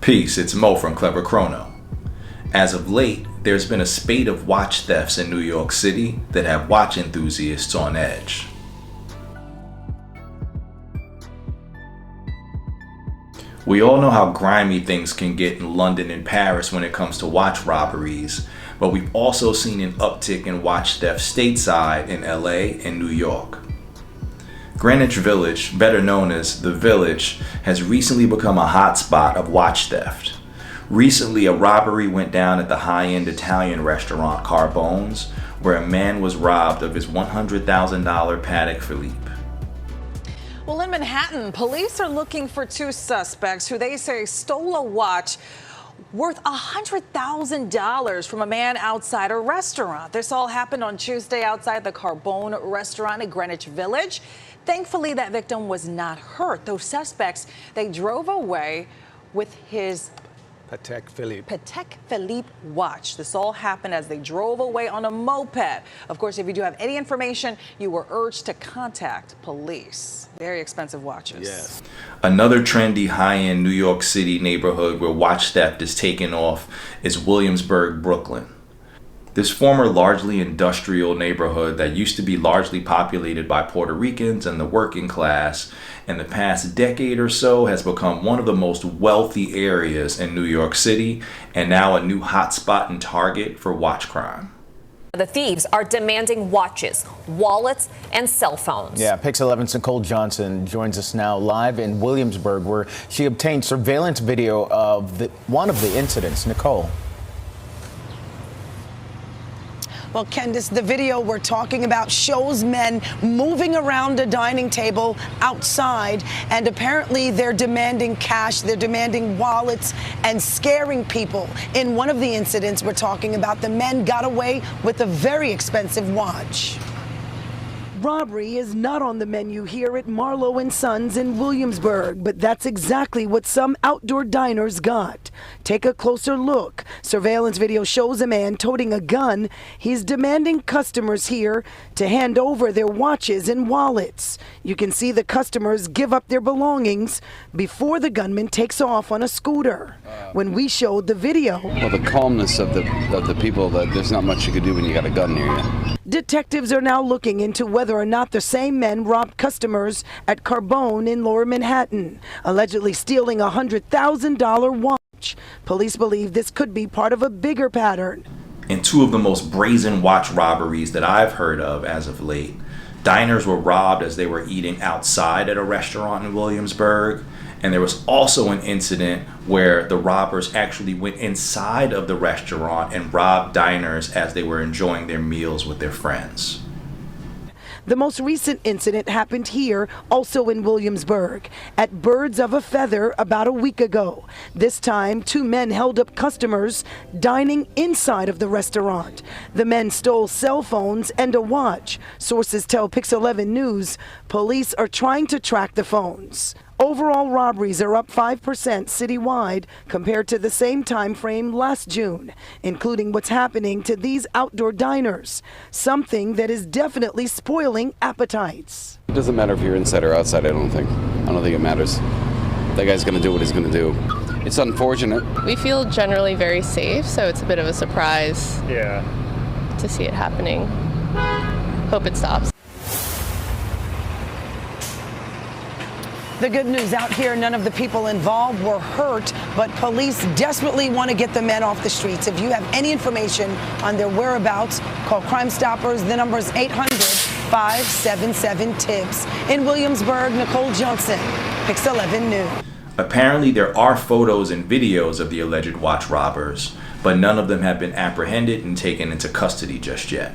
Peace, it's Mo from Clever Chrono. As of late, there's been a spate of watch thefts in New York City that have watch enthusiasts on edge. We all know how grimy things can get in London and Paris when it comes to watch robberies, but we've also seen an uptick in watch theft stateside in LA and New York. Greenwich Village, better known as The Village, has recently become a hotspot of watch theft. Recently, a robbery went down at the high-end Italian restaurant Carbone's, where a man was robbed of his $100,000 Patek Philippe. Well, in Manhattan, police are looking for two suspects who they say stole a watch worth $100,000 from a man outside a restaurant. This all happened on Tuesday outside the Carbone restaurant in Greenwich Village. Thankfully, that victim was not hurt. Those suspects, they drove away with his Patek Philippe watch. This all happened as they drove away on a moped. Of course, if you do have any information, you were urged to contact police. Very expensive watches. Yes. Another trendy high-end New York City neighborhood where watch theft is taking off is Williamsburg, Brooklyn. This former largely industrial neighborhood that used to be largely populated by Puerto Ricans and the working class, in the past decade or so has become one of the most wealthy areas in New York City and now a new hotspot and target for watch crime. The thieves are demanding watches, wallets, and cell phones. Yeah, Pix 11's Nicole Johnson joins us now live in Williamsburg, where she obtained surveillance video of one of the incidents. Nicole. Well, Candace, the video we're talking about shows men moving around a dining table outside, and apparently they're demanding cash, they're demanding wallets and scaring people. In one of the incidents we're talking about, the men got away with a very expensive watch. Robbery is not on the menu here at Marlowe & Sons in Williamsburg, but that's exactly what some outdoor diners got. Take a closer look. Surveillance video shows a man toting a gun. He's demanding customers here to hand over their watches and wallets. You can see the customers give up their belongings before the gunman takes off on a scooter. When we showed the video, well, the calmness of the people, that there's not much you could do when you got a gun near you. Detectives are now looking into whether or not the same men robbed customers at Carbone in Lower Manhattan, allegedly stealing a $100,000 watch. Police believe this could be part of a bigger pattern. In two of the most brazen watch robberies that I've heard of as of late, diners were robbed as they were eating outside at a restaurant in Williamsburg. And there was also an incident where the robbers actually went inside of the restaurant and robbed diners as they were enjoying their meals with their friends. The most recent incident happened here, also in Williamsburg, at Birds of a Feather about a week ago. This time, two men held up customers dining inside of the restaurant. The men stole cell phones and a watch. Sources tell Pix 11 News police are trying to track the phones. Overall robberies are up 5% citywide compared to the same time frame last June, including what's happening to these outdoor diners, something that is definitely spoiling appetites. It doesn't matter if you're inside or outside, I don't think it matters. That guy's going to do what he's going to do. It's unfortunate. We feel generally very safe, so it's a bit of a surprise to see it happening. Hope it stops. The good news out here, none of the people involved were hurt, but police desperately want to get the men off the streets. If you have any information on their whereabouts, call Crime Stoppers. The number is 800-577-TIPS. In Williamsburg, Nicole Johnson, Pix 11 News. Apparently there are photos and videos of the alleged watch robbers, but none of them have been apprehended and taken into custody just yet.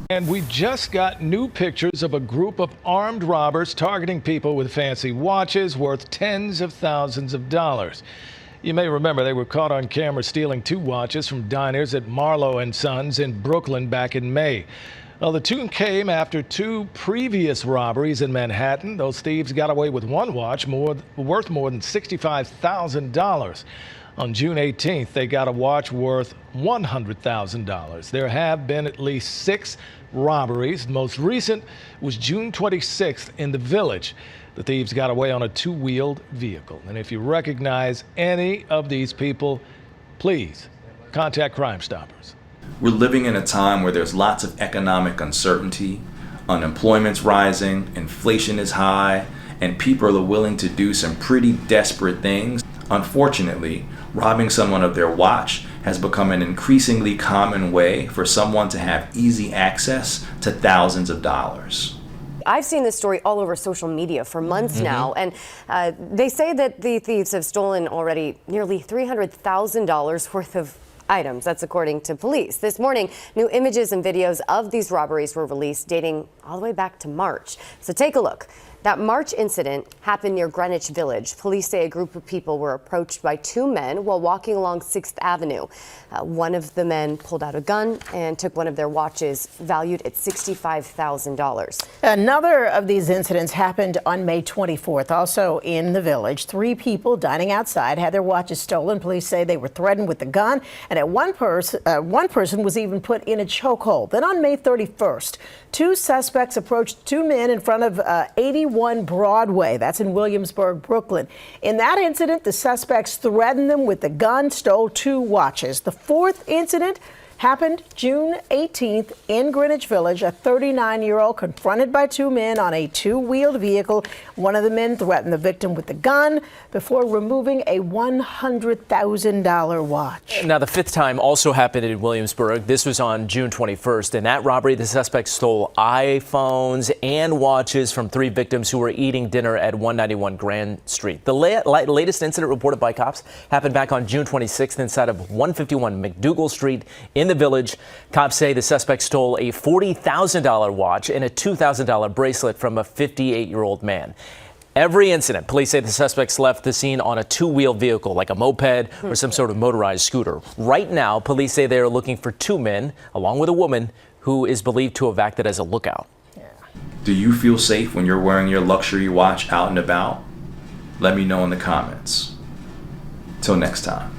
And we just got new pictures of a group of armed robbers targeting people with fancy watches worth tens of thousands of dollars. You may remember they were caught on camera stealing two watches from diners at Marlowe & Sons in Brooklyn back in May. Well, the tune came after two previous robberies in Manhattan. Those thieves got away with one watch worth more than $65,000. On June 18th, they got a watch worth $100,000. There have been at least 6 robberies. The most recent was June 26th in the Village. The thieves got away on a 2-wheeled vehicle. And if you recognize any of these people, please contact Crime Stoppers. We're living in a time where there's lots of economic uncertainty, unemployment's rising, inflation is high, and people are willing to do some pretty desperate things. Unfortunately, robbing someone of their watch has become an increasingly common way for someone to have easy access to thousands of dollars. I've seen this story all over social media for months now, and they say that the thieves have stolen already nearly $300,000 worth of items. That's according to police. This morning, new images and videos of these robberies were released dating all the way back to March. So take a look. That March incident happened near Greenwich Village. Police say a group of people were approached by 2 men while walking along 6th Avenue. One of the men pulled out a gun and took one of their watches valued at $65,000. Another of these incidents happened on May 24th, also in the Village. 3 people dining outside had their watches stolen. Police say they were threatened with a gun, and one person was even put in a chokehold. Then on May 31st, 2 suspects approached 2 men in front of 81 Broadway. That's in Williamsburg, Brooklyn. In that incident, the suspects threatened them with a gun, stole 2 watches. The 4th incident happened June 18th in Greenwich Village. A 39-year-old confronted by 2 men on a 2-wheeled vehicle. One of the men threatened the victim with a gun before removing a $100,000 watch. Now, the 5th time also happened in Williamsburg. This was on June 21st. In that robbery, the suspects stole iPhones and watches from 3 victims who were eating dinner at 191 Grand Street. The latest incident reported by cops happened back on June 26th inside of 151 McDougal Street in the Village. Cops say the suspect stole a $40,000 watch and a $2,000 bracelet from a 58-year-old man. Every incident, police say the suspects left the scene on a 2-wheeled vehicle, like a moped or some sort of motorized scooter. Right now, police say they are looking for 2 men, along with a woman, who is believed to have acted as a lookout. Do you feel safe when you're wearing your luxury watch out and about? Let me know in the comments. Till next time.